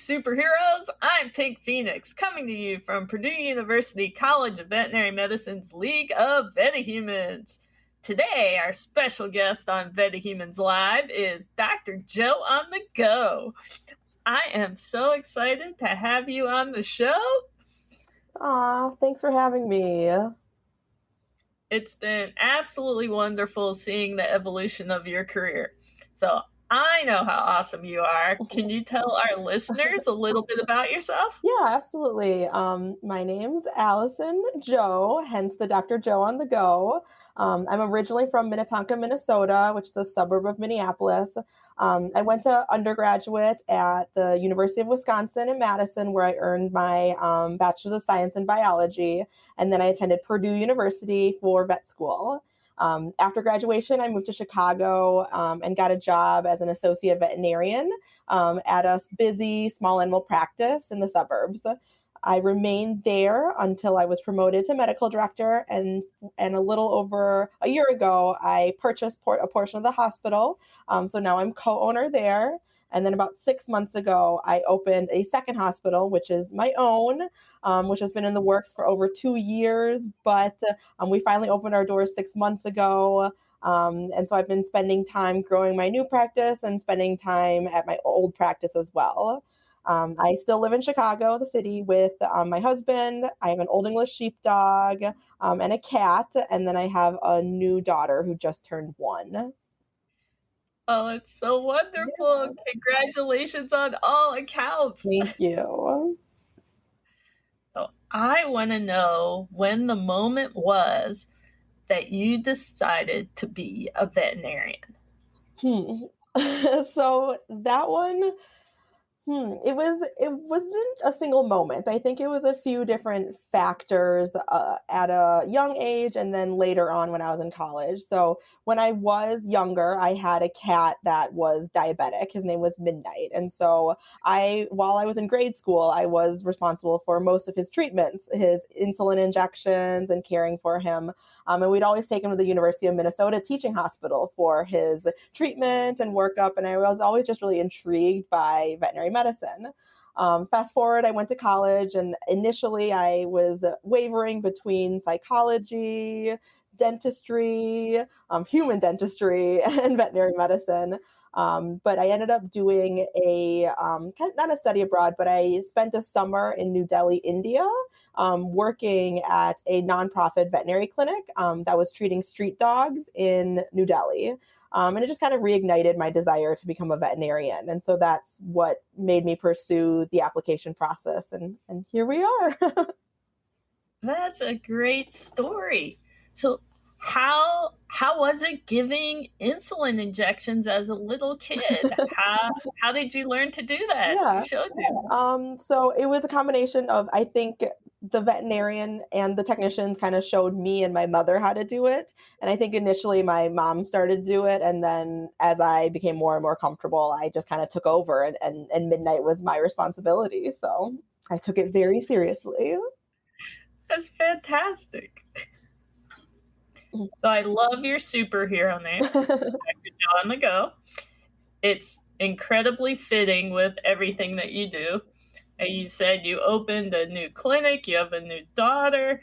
superheroes. I'm Pink Phoenix, coming to you from Purdue University College of Veterinary Medicine's League of VetaHumanz. Today, our special guest on VetaHumanz Live is Dr. Joe on the Go. I am so excited to have you on the show. Aw, thanks for having me. It's been absolutely wonderful seeing the evolution of your career. So I know how awesome you are. Can you tell our listeners a little bit about yourself? Yeah, absolutely. My name's Allison Joe, hence the Dr. Joe on the Go. I'm originally from Minnetonka, Minnesota, which is a suburb of Minneapolis. I went to undergraduate at the University of Wisconsin in Madison, where I earned my Bachelor's of Science in Biology, and then I attended Purdue University for vet school. After graduation, I moved to Chicago and got a job as an associate veterinarian at a busy small animal practice in the suburbs. I remained there until I was promoted to medical director, and a little over a year ago, I purchased a portion of the hospital. So now I'm co-owner there. And then about 6 months ago, I opened a second hospital, which is my own, which has been in the works for over 2 years. But we finally opened our doors 6 months ago. And so I've been spending time growing my new practice and spending time at my old practice as well. I still live in Chicago, the city, with my husband. I have an Old English sheepdog and a cat. And then I have a new daughter who just turned 1. Oh, it's so wonderful. Yeah. Congratulations on all accounts. Thank you. So I want to know when the moment was that you decided to be a veterinarian. So that one, it wasn't a single moment. I think it was a few different factors at a young age and then later on when I was in college. So when I was younger, I had a cat that was diabetic. His name was Midnight. And so while I was in grade school, I was responsible for most of his treatments, his insulin injections and caring for him. And we'd always take him to the University of Minnesota Teaching Hospital for his treatment and workup. And I was always just really intrigued by veterinary medicine. Fast forward, I went to college, and initially I was wavering between psychology, dentistry, human dentistry, and veterinary medicine. But I ended up doing not a study abroad, but I spent a summer in New Delhi, India, working at a nonprofit veterinary clinic that was treating street dogs in New Delhi. And it just kind of reignited my desire to become a veterinarian. And so that's what made me pursue the application process. And here we are. That's a great story. So how was it giving insulin injections as a little kid? How did you learn to do that? Yeah. You showed me. So it was a combination of, I think, the veterinarian and the technicians kind of showed me and my mother how to do it. And I think initially my mom started to do it. And then as I became more and more comfortable, I just kind of took over, and Midnight was my responsibility. So I took it very seriously. That's fantastic. So I love your superhero name, Dr. Joe on the Go. It's incredibly fitting with everything that you do. And you said you opened a new clinic, you have a new daughter.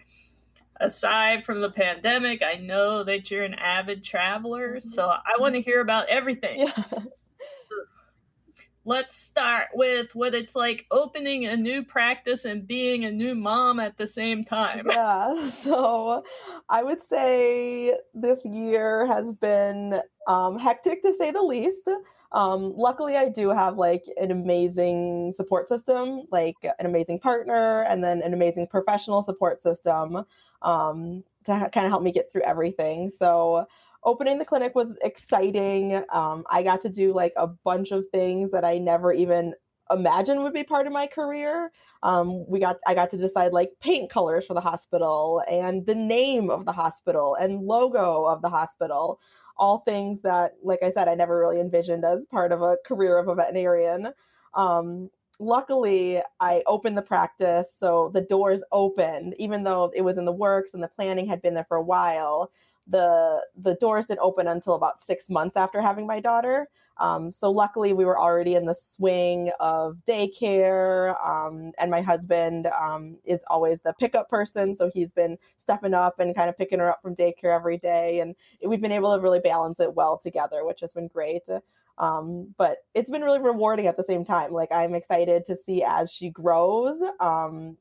Aside from the pandemic, I know that you're an avid traveler, so I want to hear about everything. Yeah. Let's start with what it's like opening a new practice and being a new mom at the same time. Yeah, so I would say this year has been hectic to say the least. Luckily, I do have like an amazing support system, like an amazing partner, and then an amazing professional support system to kind of help me get through everything. So opening the clinic was exciting. I got to do like a bunch of things that I never even imagined would be part of my career. I got to decide like paint colors for the hospital and the name of the hospital and logo of the hospital, all things that, like I said, I never really envisioned as part of a career of a veterinarian. Luckily, I opened the practice, so the doors opened, even though it was in the works and the planning had been there for a while. the doors didn't open until about 6 months after having my daughter. So luckily we were already in the swing of daycare, and my husband is always the pickup person. So he's been stepping up and kind of picking her up from daycare every day. And we've been able to really balance it well together, which has been great. But it's been really rewarding at the same time. Like, I'm excited to see as she grows.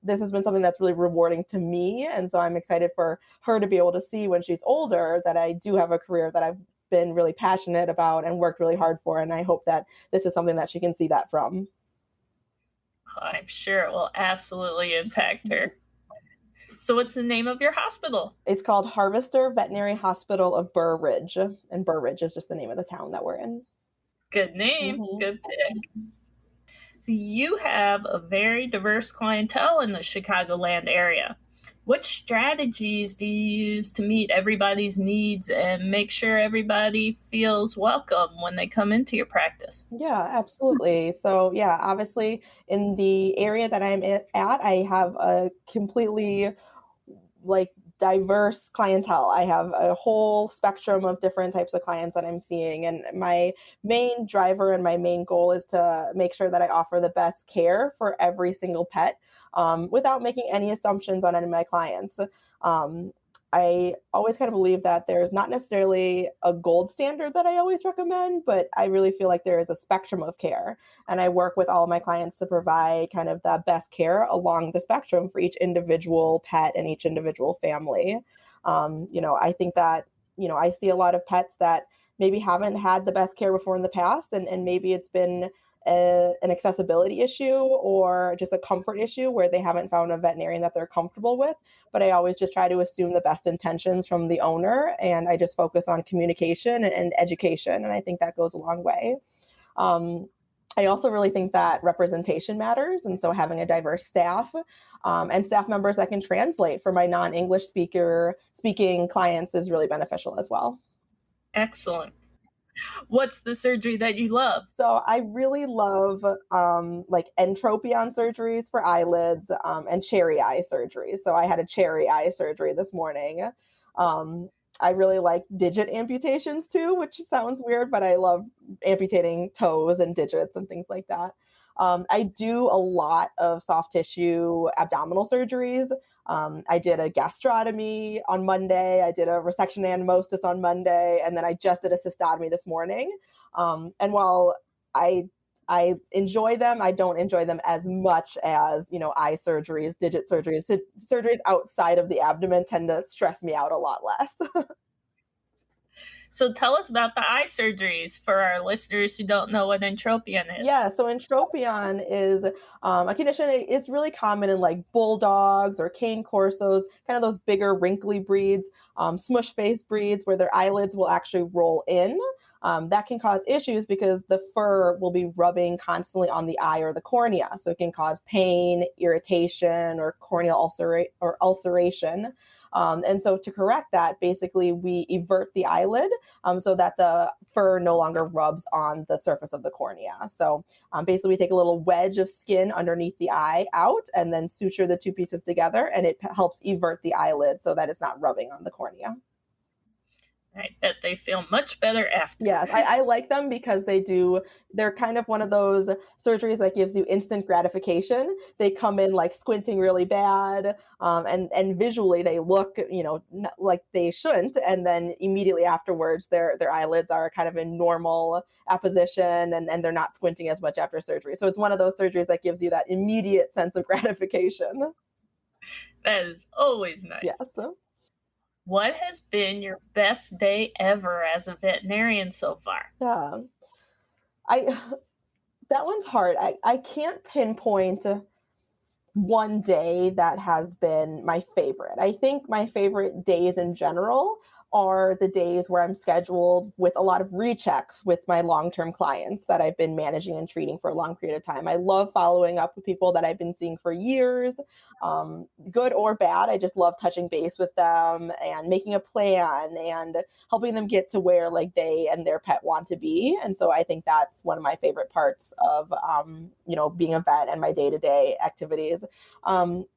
This has been something that's really rewarding to me. And so I'm excited for her to be able to see when she's older that I do have a career that I've been really passionate about and worked really hard for. And I hope that this is something that she can see that from. I'm sure it will absolutely impact her. So what's the name of your hospital? It's called Harvester Veterinary Hospital of Burr Ridge. And Burr Ridge is just the name of the town that we're in. Good name. Mm-hmm. Good pick. So you have a very diverse clientele in the Chicagoland area. What strategies do you use to meet everybody's needs and make sure everybody feels welcome when they come into your practice? Yeah, absolutely. So yeah, obviously in the area that I'm at, I have a completely like diverse clientele. I have a whole spectrum of different types of clients that I'm seeing. And my main driver and my main goal is to make sure that I offer the best care for every single pet, without making any assumptions on any of my clients. I always kind of believe that there's not necessarily a gold standard that I always recommend, but I really feel like there is a spectrum of care. And I work with all of my clients to provide kind of the best care along the spectrum for each individual pet and each individual family. I think that, I see a lot of pets that maybe haven't had the best care before in the past, and maybe it's been an accessibility issue or just a comfort issue where they haven't found a veterinarian that they're comfortable with. But I always just try to assume the best intentions from the owner, and I just focus on communication and education. And I think that goes a long way. I also really think that representation matters. And so having a diverse staff, and staff members that can translate for my non-English speaking clients is really beneficial as well. Excellent. What's the surgery that you love? So I really love like entropion surgeries for eyelids, and cherry eye surgery. So I had a cherry eye surgery this morning. I really like digit amputations too, which sounds weird, but I love amputating toes and digits and things like that. I do a lot of soft tissue abdominal surgeries. I did a gastrotomy on Monday. I did a resection anemosis on Monday, and then I just did a cystotomy this morning. And while I enjoy them, I don't enjoy them as much as, eye surgeries, digit surgeries. Surgeries outside of the abdomen tend to stress me out a lot less. So tell us about the eye surgeries for our listeners who don't know what entropion is. Yeah, so entropion is a condition. It's really common in like bulldogs or cane corsos, kind of those bigger wrinkly breeds, smush face breeds where their eyelids will actually roll in. That can cause issues because the fur will be rubbing constantly on the eye or the cornea. So it can cause pain, irritation, or corneal ulceration. And so to correct that, basically we evert the eyelid so that the fur no longer rubs on the surface of the cornea. So basically we take a little wedge of skin underneath the eye out and then suture the two pieces together, and it helps evert the eyelid so that it's not rubbing on the cornea. I bet they feel much better after. Yes, I like them because they're kind of one of those surgeries that gives you instant gratification. They come in like squinting really bad, and visually they look, like they shouldn't. And then immediately afterwards, their eyelids are kind of in normal apposition, and they're not squinting as much after surgery. So it's one of those surgeries that gives you that immediate sense of gratification. That is always nice. Yes. What has been your best day ever as a veterinarian so far? Yeah, that one's hard. I can't pinpoint one day that has been my favorite. I think my favorite days in general are the days where I'm scheduled with a lot of rechecks with my long-term clients that I've been managing and treating for a long period of time. I love following up with people that I've been seeing for years, good or bad. I just love touching base with them and making a plan and helping them get to where like they and their pet want to be. And so I think that's one of my favorite parts of, being a vet and my day-to-day activities.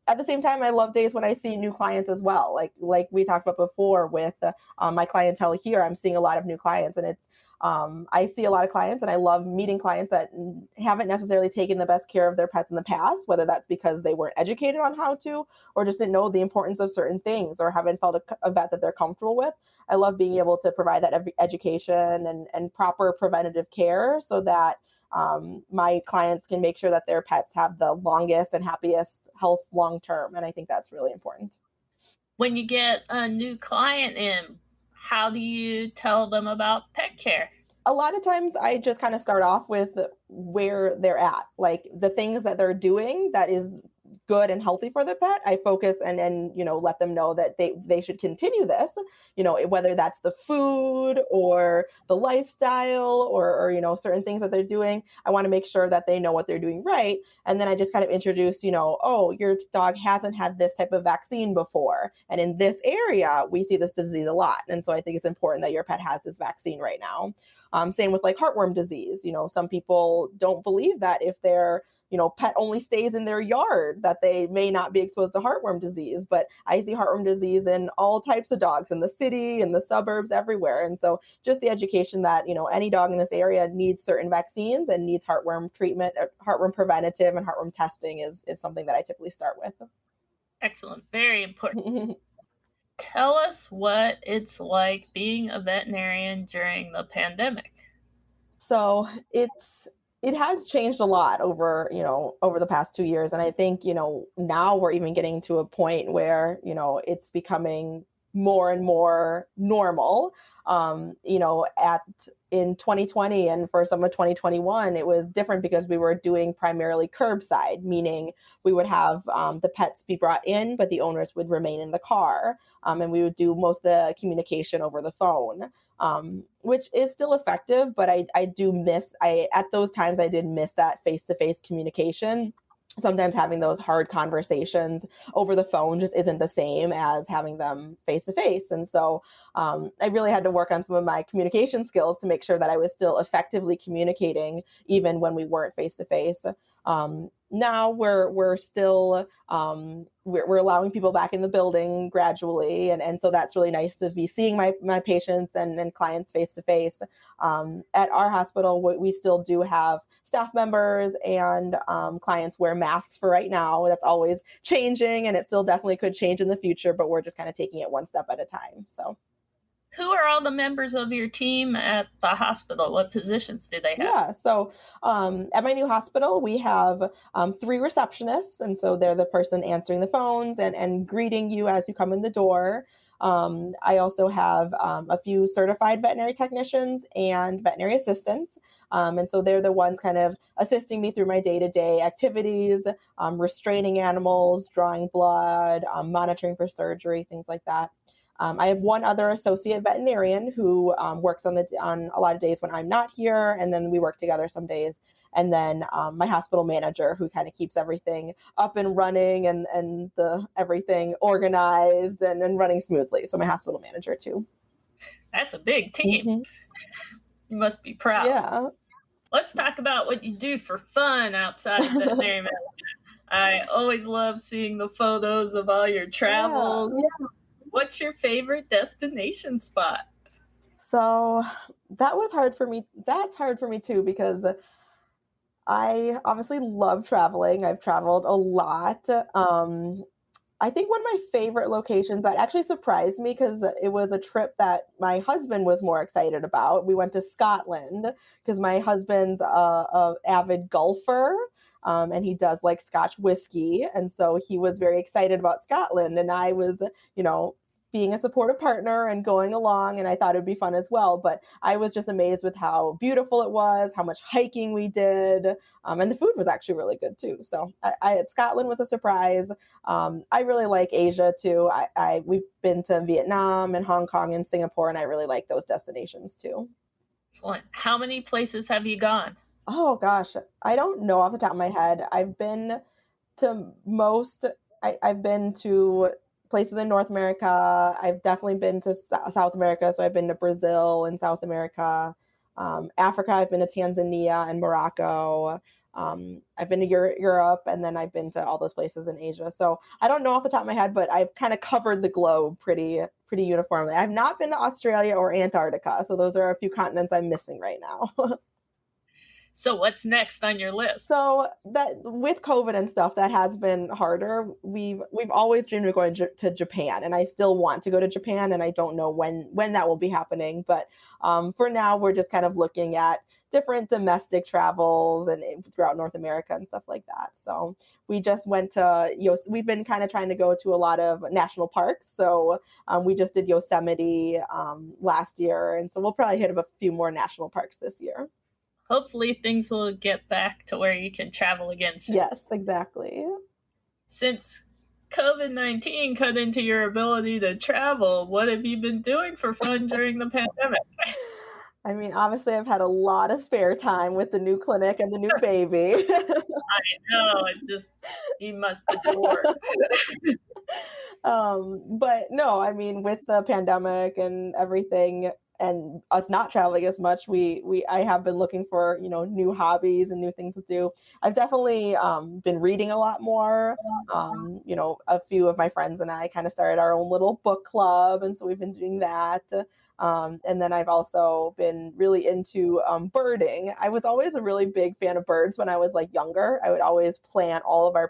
at the same time, I love days when I see new clients as well. Like we talked about before with my clientele here, I'm seeing a lot of new clients, and I see a lot of clients, and I love meeting clients that haven't necessarily taken the best care of their pets in the past, whether that's because they weren't educated on how to, or just didn't know the importance of certain things, or haven't felt a vet that they're comfortable with. I love being able to provide that education and proper preventative care so that my clients can make sure that their pets have the longest and happiest health long term. And I think that's really important. When you get a new client in, how do you tell them about pet care? A lot of times I just kind of start off with where they're at, like the things that they're doing that is good and healthy for the pet. I focus and let them know that they should continue this, whether that's the food or the lifestyle or certain things that they're doing. I want to make sure that they know what they're doing right. And then I just kind of introduce, oh, your dog hasn't had this type of vaccine before, and in this area we see this disease a lot, and so I think it's important that your pet has this vaccine right now. Same with like heartworm disease. Some people don't believe that if their pet only stays in their yard, that they may not be exposed to heartworm disease. But I see heartworm disease in all types of dogs, in the city, in the suburbs, everywhere. And so just the education that, any dog in this area needs certain vaccines and needs heartworm treatment, heartworm preventative and heartworm testing is something that I typically start with. Excellent. Very important. Tell us what it's like being a veterinarian during the pandemic. So it has changed a lot over the past 2 years. And I think, now we're even getting to a point where, it's becoming more and more normal. In 2020 and for some of 2021, it was different because we were doing primarily curbside, meaning we would have the pets be brought in, but the owners would remain in the car. And we would do most of the communication over the phone, which is still effective. But at those times, I did miss that face-to-face communication. Sometimes having those hard conversations over the phone just isn't the same as having them face to face. And so I really had to work on some of my communication skills to make sure that I was still effectively communicating even when we weren't face to face. Now we're still we're allowing people back in the building gradually, and so that's really nice to be seeing my patients and clients face to face. At our hospital, we still do have staff members and clients wear masks for right now. That's always changing, and it still definitely could change in the future, but we're just kind of taking it one step at a time. So. Who are all the members of your team at the hospital? What positions do they have? Yeah, so at my new hospital, we have 3 receptionists, and so they're the person answering the phones and greeting you as you come in the door. I also have a few certified veterinary technicians and veterinary assistants, and so they're the ones kind of assisting me through my day-to-day activities, restraining animals, drawing blood, monitoring for surgery, things like that. I have one other associate veterinarian who works on a lot of days when I'm not here, and then we work together some days. And then my hospital manager, who kind of keeps everything up and running and everything organized and running smoothly. So my hospital manager too. That's a big team. Mm-hmm. You must be proud. Yeah. Let's talk about what you do for fun outside of veterinary medicine. I always love seeing the photos of all your travels. Yeah. What's your favorite destination spot? So that was hard for me. That's hard for me too, because I obviously love traveling. I've traveled a lot. I think one of my favorite locations that actually surprised me, because it was a trip that my husband was more excited about. We went to Scotland because my husband's a avid golfer. And he does like Scotch whiskey. And so he was very excited about Scotland. And I was, being a supportive partner and going along, and I thought it'd be fun as well. But I was just amazed with how beautiful it was, how much hiking we did. And the food was actually really good too. So Scotland was a surprise. I really like Asia too. We've been to Vietnam and Hong Kong and Singapore, and I really like those destinations too. Excellent. How many places have you gone? Oh gosh, I don't know off the top of my head. I've been to most. I've been to places in North America. I've definitely been to South America. So I've been to Brazil and South America. Africa, I've been to Tanzania and Morocco. I've been to Europe, and then I've been to all those places in Asia. So I don't know off the top of my head, but I've kind of covered the globe pretty uniformly. I've not been to Australia or Antarctica, so those are a few continents I'm missing right now. So what's next on your list? So that with COVID and stuff, that has been harder. We've always dreamed of going to Japan, and I still want to go to Japan, and I don't know when that will be happening. But for now, we're just kind of looking at different domestic travels and throughout North America and stuff like that. So we just went to we've been kind of trying to go to a lot of national parks. So we just did Yosemite last year, and so we'll probably hit up a few more national parks this year. Hopefully things will get back to where you can travel again soon. Yes, exactly. Since COVID-19 cut into your ability to travel, what have you been doing for fun during the pandemic? I mean, obviously, I've had a lot of spare time with the new clinic and the new baby. I know, you must be bored. But no, I mean, with the pandemic and everything, and us not traveling as much, I have been looking for new hobbies and new things to do. I've definitely been reading a lot more. A few of my friends and I kind of started our own little book club, and so we've been doing that. And then I've also been really into birding. I was always a really big fan of birds when I was like younger. I would always plant all of our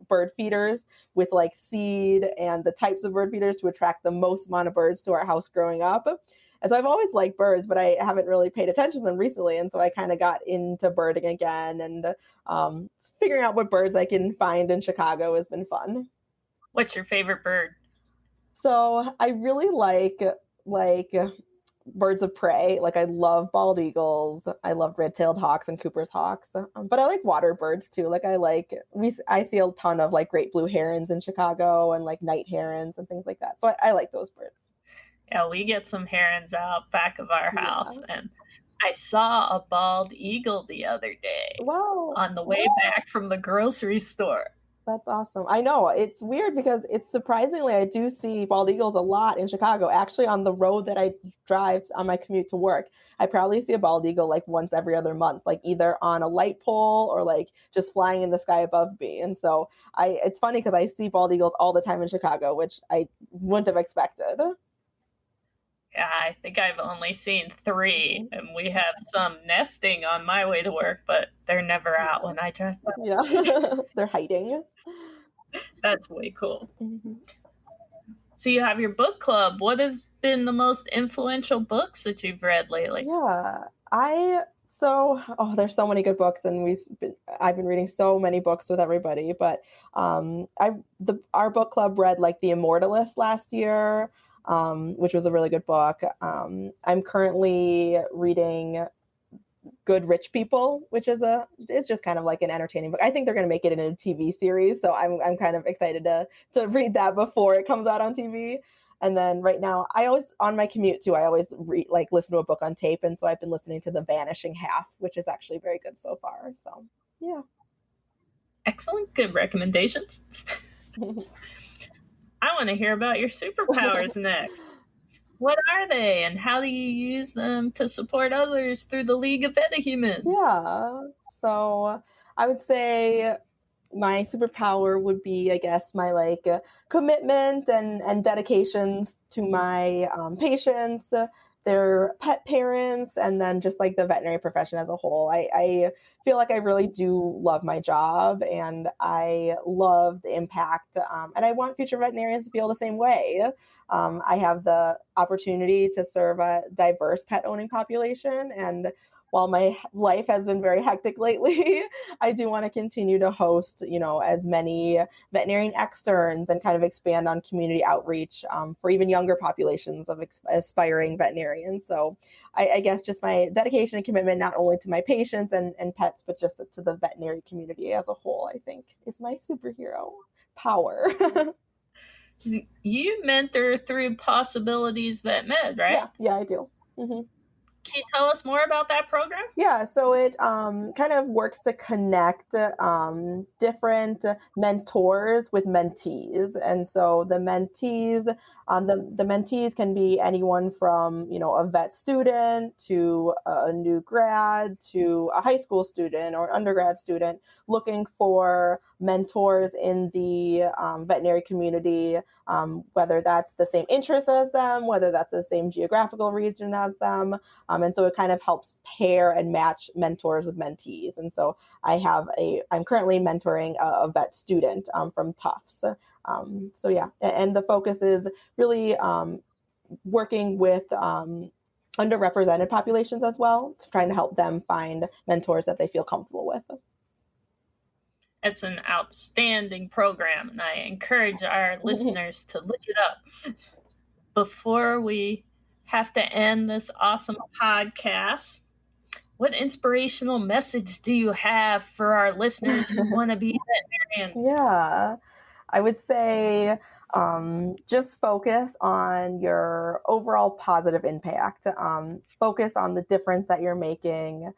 bird feeders with like seed and the types of bird feeders to attract the most amount of birds to our house growing up. And so I've always liked birds, but I haven't really paid attention to them recently. And so I kind of got into birding again, and figuring out what birds I can find in Chicago has been fun. What's your favorite bird? So I really like birds of prey. Like I love bald eagles. I love red-tailed hawks and Cooper's hawks. But I like water birds too. I see a ton of like great blue herons in Chicago, and like night herons and things like that. So I like those birds. Yeah, we get some herons out back of our house, and I saw a bald eagle the other day. Wow. On the way back from the grocery store. That's awesome. I know, it's weird because it's surprisingly, I do see bald eagles a lot in Chicago. Actually, on the road that I drive on my commute to work, I probably see a bald eagle like once every other month, like either on a light pole or like just flying in the sky above me. And so it's funny because I see bald eagles all the time in Chicago, which I wouldn't have expected. Yeah, I think I've only seen 3, and we have some nesting on my way to work, but they're never out when I drive by. Yeah, they're hiding. That's way cool. Mm-hmm. So you have your book club. What have been the most influential books that you've read lately? Yeah, there's so many good books, and I've been reading so many books with everybody. But our book club read like The Immortalist last year, which was a really good book. I'm currently reading Good Rich People, which is just kind of like an entertaining book. I think they're going to make it in a TV series, so I'm kind of excited to read that before it comes out on TV. And then right now, on my commute too, I always listen to a book on tape, and so I've been listening to The Vanishing Half, which is actually very good so far. So yeah, excellent, good recommendations. I want to hear about your superpowers next. What are they, and how do you use them to support others through the League of VetaHuman? Yeah, so I would say my superpower would be, I guess, my commitment and dedications to my patients, their pet parents, and then just like the veterinary profession as a whole. I feel like I really do love my job, and I love the impact, and I want future veterinarians to feel the same way. I have the opportunity to serve a diverse pet owning population, and while my life has been very hectic lately, I do want to continue to host, as many veterinarian externs and kind of expand on community outreach for even younger populations of aspiring veterinarians. So I guess just my dedication and commitment, not only to my patients and pets, but just to the veterinary community as a whole, I think is my superhero power. So you mentor through Possibilities Vet Med, right? Yeah, I do. Mm-hmm. Can you tell us more about that program? Yeah, so it kind of works to connect different mentors with mentees, and so the mentees can be anyone from a vet student to a new grad to a high school student or undergrad student looking for mentors in the veterinary community, whether that's the same interests as them, whether that's the same geographical region as them. And so it kind of helps pair and match mentors with mentees. And so I'm currently mentoring a vet student from Tufts. So yeah, and the focus is really working with underrepresented populations as well, to trying to help them find mentors that they feel comfortable with. It's an outstanding program, and I encourage our listeners to look it up. Before we have to end this awesome podcast, what inspirational message do you have for our listeners who want to be veterinarians? Yeah, I would say just focus on your overall positive impact. Focus on the difference that you're making.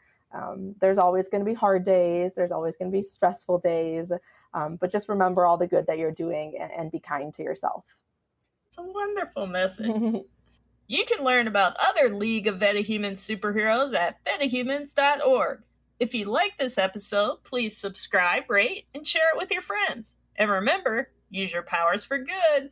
There's always going to be hard days. There's always going to be stressful days. But just remember all the good that you're doing, and be kind to yourself. It's a wonderful message. You can learn about other League of VetaHuman superheroes at VetaHumanz.org. If you like this episode, please subscribe, rate, and share it with your friends. And remember, use your powers for good.